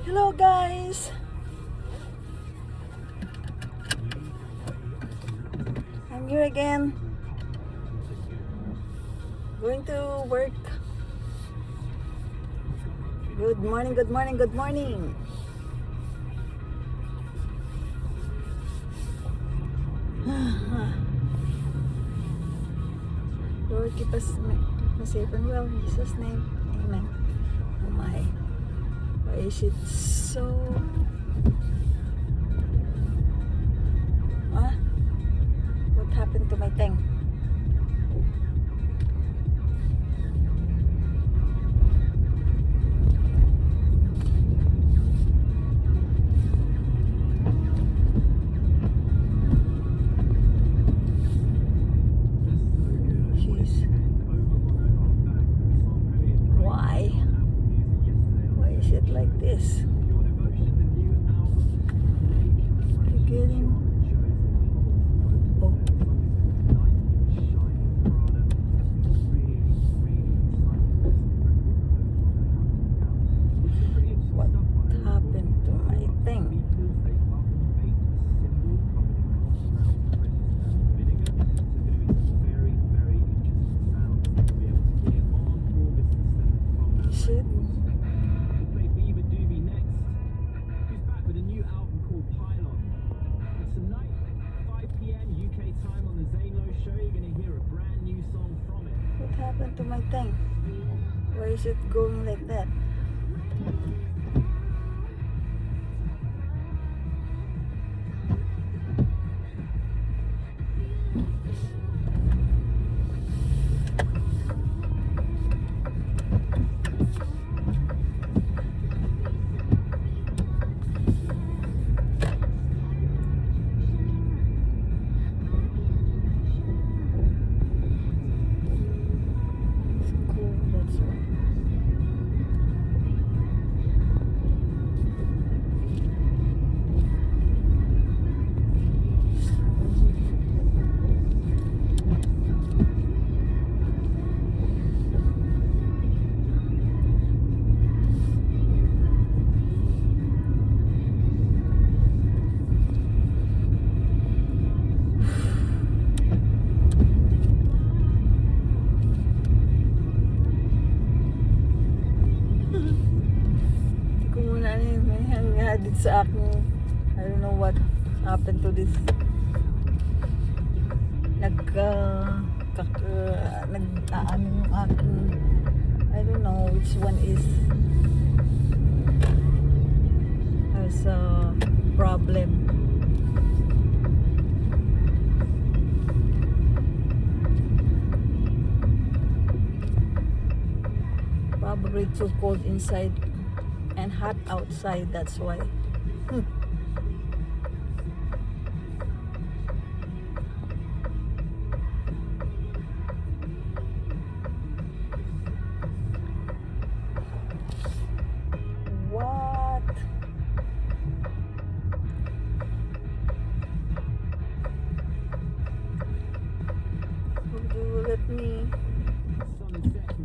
Hello guys! I'm here again. Going to work. Good morning, good morning, good morning. Lord, keep us safe and well in Jesus' name. Amen. Oh my. Why is it so... Huh? What happened to my thing? Jeez. Why? Why is it like this? You're getting... Oh. What happened to my thing? Is it? What happened to my thing? Why is it going like that? It's cool, that's why. Hindi ko muna may hangadit sa akin. I don't know what happened to this. Nag-aano yung aking, I don't know which one is has a problem. Probably too cold inside and hot outside, that's why. What? Would you let me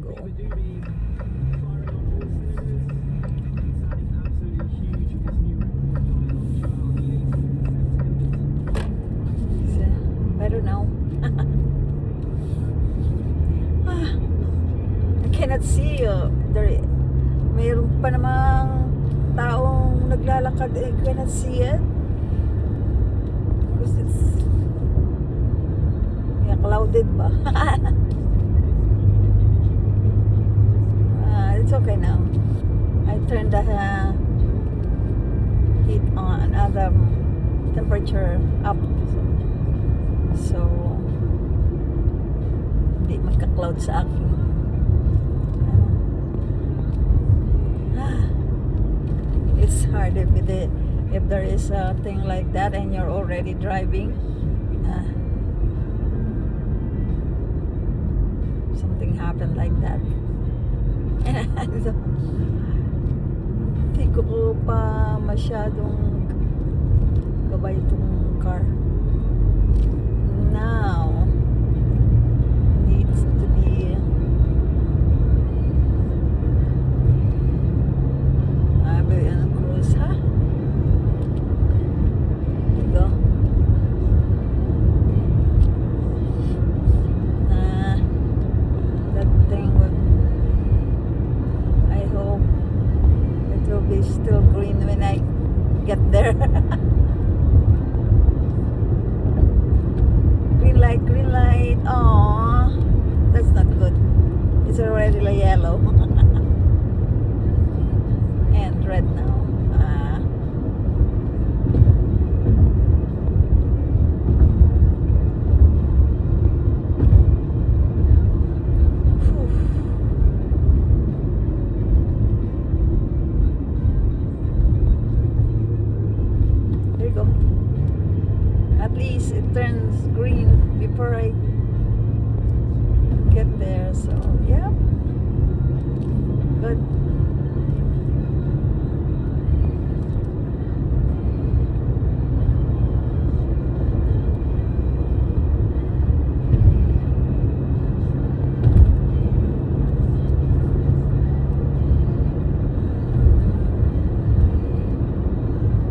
go? Better now. I cannot see there. Mayroon pa namang taong naglalakad. I cannot see it because it's clouded ba. It's okay now. I turned the heat on, other temperature up. So, hindi magka-cloud sa akin. It's hard if there is a thing like that and you're already driving. Something happened like that. Hindi ko pa masyadong gabay itong car. Now needs to be cruise be still green when I get there. Green light. Aww, that's not good. It's already yellow and red now. There you go. At least it turns green before I get there. So yeah, good.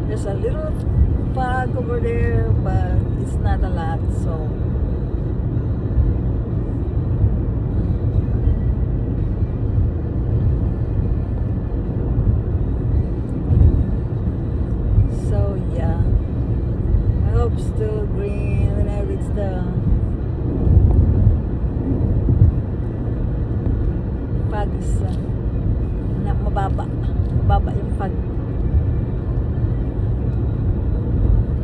There's a little fog over there, but it's not a lot, so yeah. I hope still green when I reach the fog is na mababa yung fog.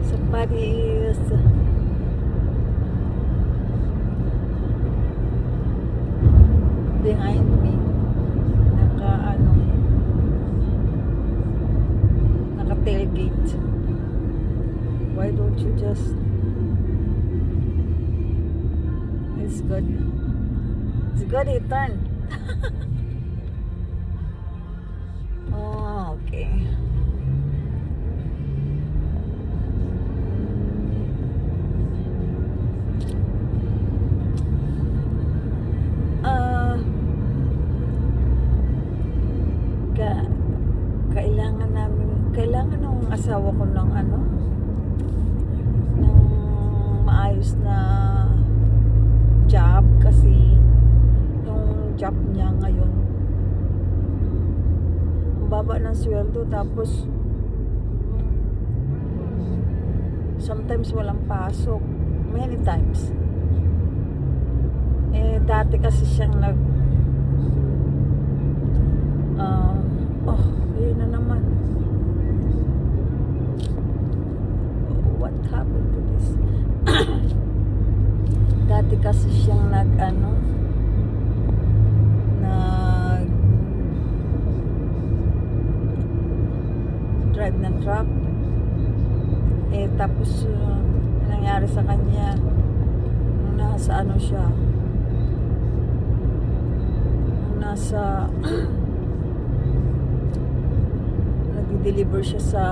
Somebody is behind me. Naka tailgate. Why don't you just? It's good. It's good he turned. Oh, okay. Kailangan ng asawa ko ng ng maayos na job kasi yung job niya ngayon ang baba ng sweldo, tapos sometimes walang pasok, many times. Dati kasi siyang ayun na naman. What happened to this? Dati kasi siyang drive ng truck. Tapos nangyari sa kanya nung nasa siya, nung nasa nag-deliver siya sa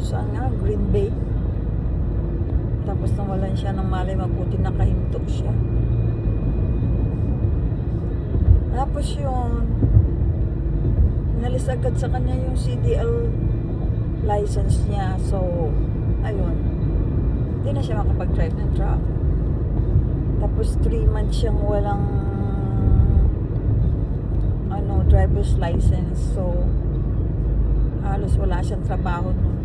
saan nga, Green Bay. Tapos nawalan siya ng malay, mabuti nakahinto siya. Tapos yun, nalis agad sa kanya yung CDL license niya. So ayun, hindi na siya makapag-drive ng truck. Tapos 3 months siyang walang driver's license. So halos wala siyang trabaho nun.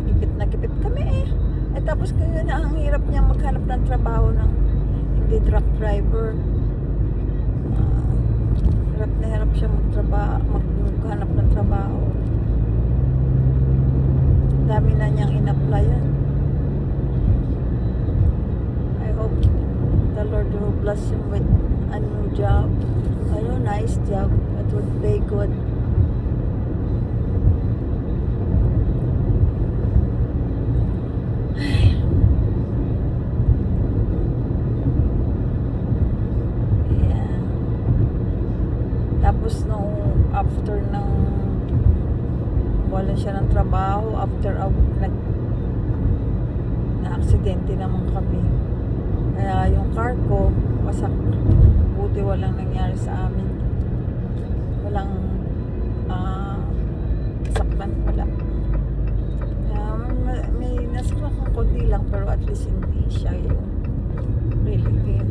Gipit na gipit kami tapos ngayon na ang hirap niya maghanap ng trabaho ng hindi truck driver. Hirap siya maghanap ng trabaho. Dami na niyang in-applyan. I hope the Lord will bless him with a new job. Nice job. It would pay good. Tapos after wala siya ng trabaho, after na-aksidente naman kami. Kaya yung car ko wasak. Buti walang nangyari sa amin. Walang saktan pala. May nasaktan kong konti lang, pero at least hindi siya yung really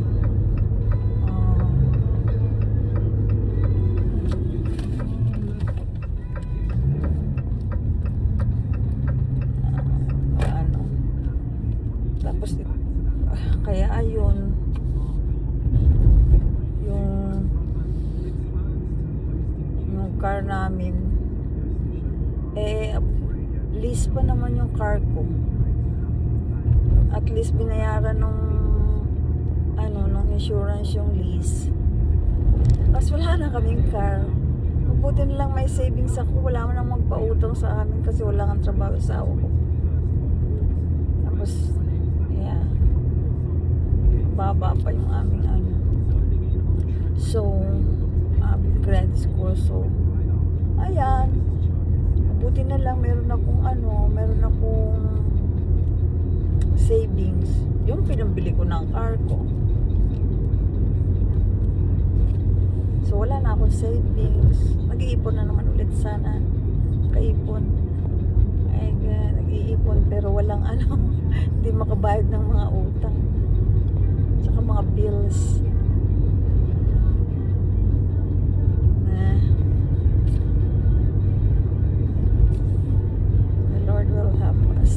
namin. Eh, lease pa naman yung car ko. At least binayaran nung insurance yung lease. Tapos wala na kaming car. Mabuti na lang may savings ako. Wala man nang magpautang sa amin kasi wala kang trabaho sa awa ko. Tapos, yeah. Baba pa yung aming So, credit score. So, ayan. Mabuti na lang meron akong savings. Yung pinambili ko ng car ko. So, wala na akong savings. Nag-iipon na naman ulit sana. Kaipon. Ay, nag-iipon pero walang hindi makabayad ng mga utang. Tsaka mga bills. The Lord will help us.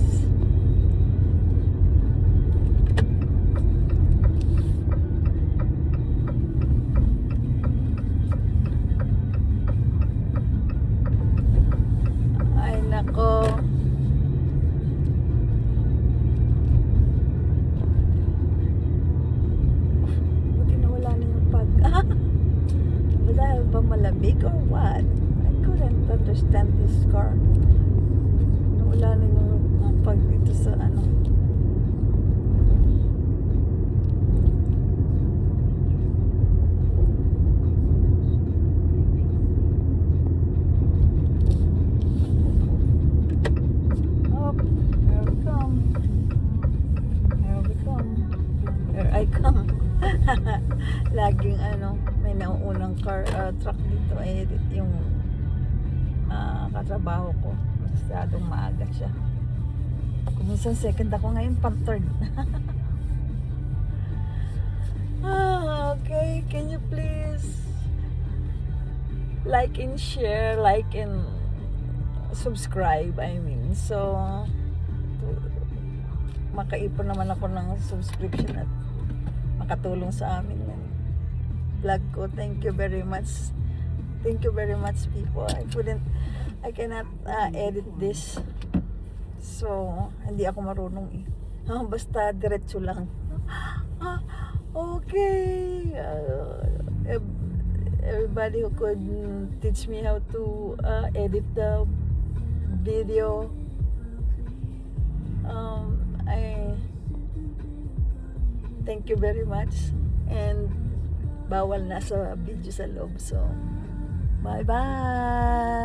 Ay, nako. Buti na wala na yung pag... Dahil ba malamig or what? I couldn't understand this car. Wala na yung pag dito sa Oh, here we come. Here we come. Here I come. Laging may nauunang truck dito yung katrabaho ko. Masyadong maaga siya. Kung minsan second ako, ngayon pang third. Okay, can you please like and share, like and subscribe, so makaipon naman ako ng subscription at makatulong sa amin ng vlog ko. Thank you very much people. I cannot edit this, so hindi ako marunong basta diretso lang. Okay, everybody who could teach me how to edit the video, I thank you very much. And bawal na sa video sa loob, so bye bye.